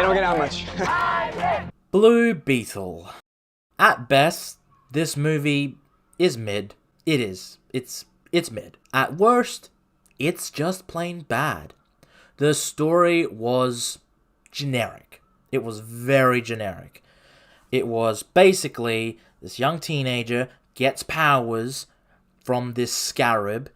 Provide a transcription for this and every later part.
don't get out much. Blue Beetle. At best, this movie is mid. It is. It's mid. At worst, it's just plain bad. The story was generic. It was very generic. It was basically this young teenager gets powers from this scarab,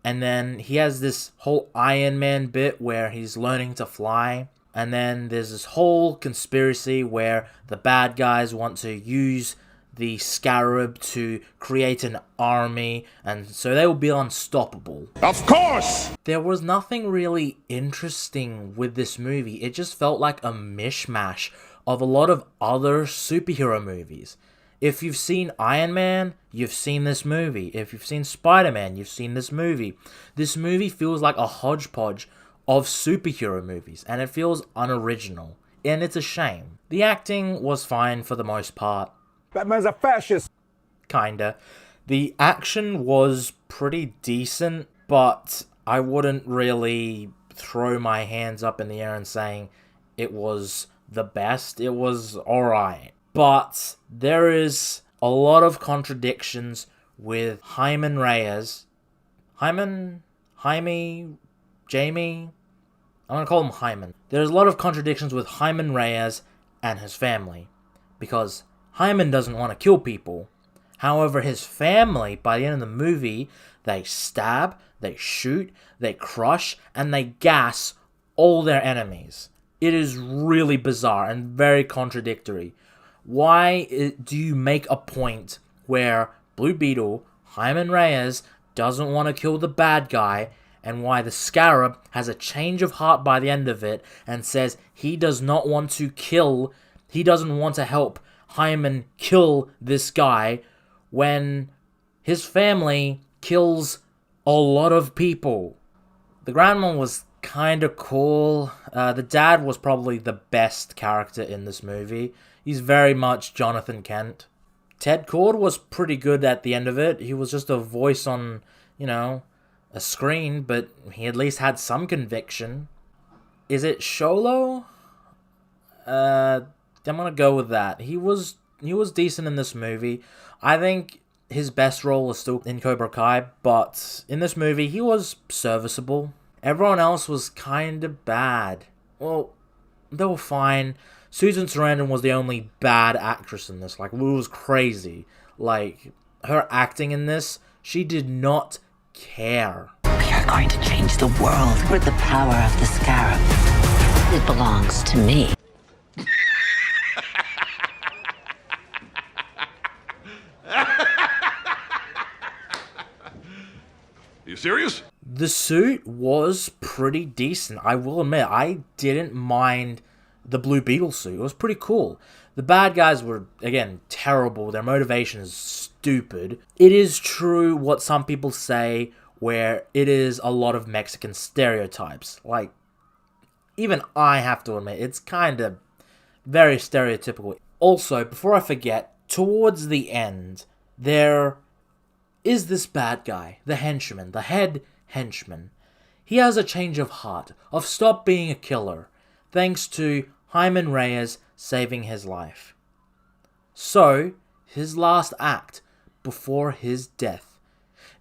and then he has this whole Iron Man bit where he's learning to fly, and then there's this whole conspiracy where the bad guys want to use the scarab to create an army, and so they will be unstoppable. Of course! There was nothing really interesting with this movie. It just felt like a mishmash of a lot of other superhero movies. If you've seen Iron Man, you've seen this movie. If you've seen Spider-Man, you've seen this movie. This movie feels like a hodgepodge of superhero movies, and it feels unoriginal. And it's a shame. The acting was fine for the most part. That man's a fascist. Kinda. The action was pretty decent, but I wouldn't really throw my hands up in the air and saying it was the best. It was alright. But there is a lot of contradictions with Jaime Reyes. Jaime? Jamie? I'm gonna call him Hyman. There's a lot of contradictions with Jaime Reyes and his family, because Hyman doesn't want to kill people. However, his family, by the end of the movie, they stab, they shoot, they crush, and they gas all their enemies. It is really bizarre and very contradictory. Why do you make a point where Blue Beetle, Jaime Reyes, doesn't want to kill the bad guy, and why the Scarab has a change of heart by the end of it and says he does not want to kill, he doesn't want to help Hyman kill this guy, when his family kills a lot of people? The grandma was kind of cool. The dad was probably the best character in this movie. He's very much Jonathan Kent. Ted Kord was pretty good at the end of it. He was just a voice on, a screen, but he at least had some conviction. Is it Sholo? I'm gonna go with that. He was decent in this movie. I think his best role is still in Cobra Kai, but in this movie he was serviceable. Everyone else was kind of bad. Well, they were fine. Susan Sarandon was the only bad actress in this. Like, it was crazy. Like, her acting in this, she did not care. We are going to change the world with the power of the Scarab. It belongs to me. You serious? The suit was pretty decent. I will admit, I didn't mind the Blue Beetle suit. It was pretty cool. The bad guys were, again, terrible. Their motivation is stupid. It is true what some people say, where it is a lot of Mexican stereotypes. Like, even I have to admit, it's kind of very stereotypical. Also, before I forget, towards the end, there is this bad guy, the henchman, the head henchman. He has a change of heart, of stop being a killer, thanks to Jaime Reyes saving his life. So, his last act before his death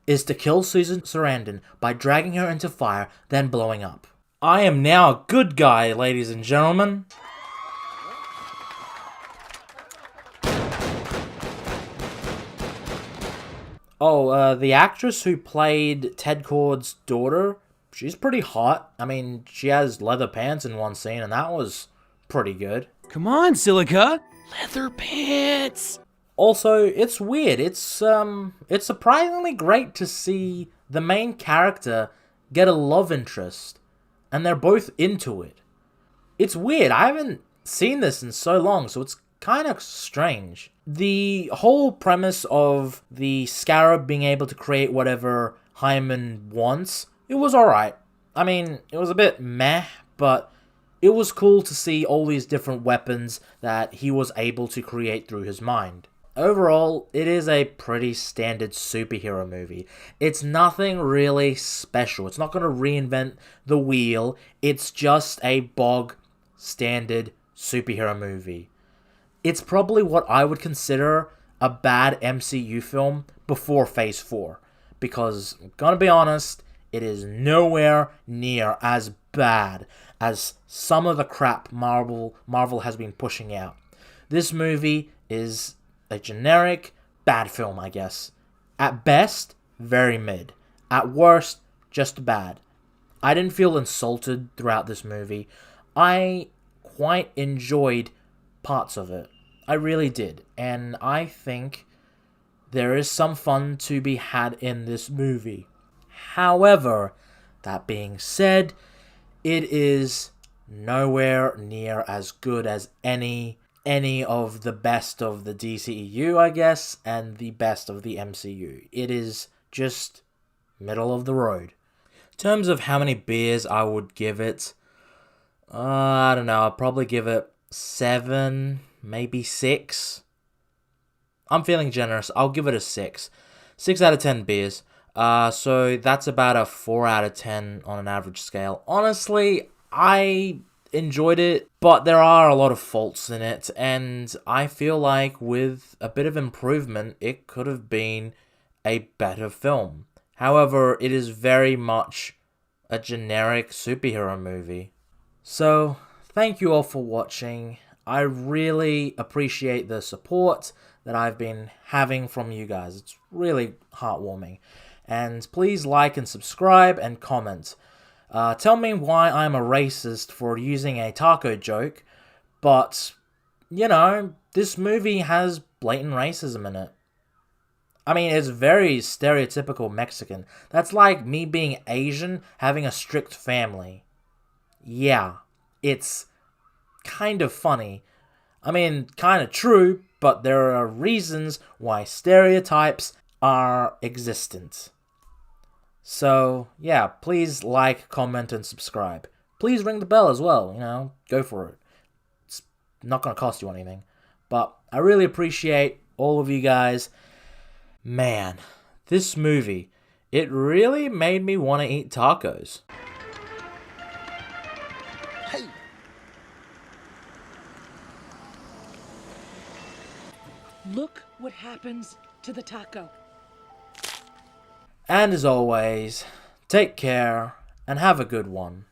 is to kill Susan Sarandon by dragging her into fire, then blowing up. I am now a good guy, ladies and gentlemen. Oh, the actress who played Ted Kord's daughter, she's pretty hot. I mean, she has leather pants in one scene, and that was pretty good. Come on, Silica! Leather pants! Also, it's weird. It's surprisingly great to see the main character get a love interest, and they're both into it. It's weird. I haven't seen this in so long, so it's kind of strange. The whole premise of the Scarab being able to create whatever Hyman wants, it was alright. I mean, it was a bit meh, but it was cool to see all these different weapons that he was able to create through his mind. Overall, it is a pretty standard superhero movie. It's nothing really special. It's not going to reinvent the wheel. It's just a bog standard superhero movie. It's probably what I would consider a bad MCU film before Phase 4. Because, I'm gonna be honest, it is nowhere near as bad as some of the crap Marvel has been pushing out. This movie is a generic bad film, I guess. At best, very mid. At worst, just bad. I didn't feel insulted throughout this movie. I quite enjoyed parts of it. I really did. And I think there is some fun to be had in this movie. However, that being said, it is nowhere near as good as any of the best of the DCEU, I guess, and the best of the MCU. It is just middle of the road. In terms of how many beers I would give it, I don't know, I'd probably give it 7, maybe 6. I'm feeling generous. I'll give it a 6. 6 out of 10 beers. So that's about a 4 out of 10 on an average scale. Honestly, I enjoyed it, but there are a lot of faults in it, and I feel like with a bit of improvement, it could have been a better film. However, it is very much a generic superhero movie. So, thank you all for watching. I really appreciate the support that I've been having from you guys. It's really heartwarming. And please like and subscribe and comment. Tell me why I'm a racist for using a taco joke, but, you know, this movie has blatant racism in it. I mean, it's very stereotypical Mexican. That's like me being Asian, having a strict family. Yeah, it's kind of funny. I mean, kind of true, but there are reasons why stereotypes are existent. So, yeah, please like, comment, and subscribe. Please ring the bell as well, you know, go for it. It's not going to cost you anything. But I really appreciate all of you guys. Man, this movie, it really made me want to eat tacos. Hey! Look what happens to the taco. And as always, take care and have a good one.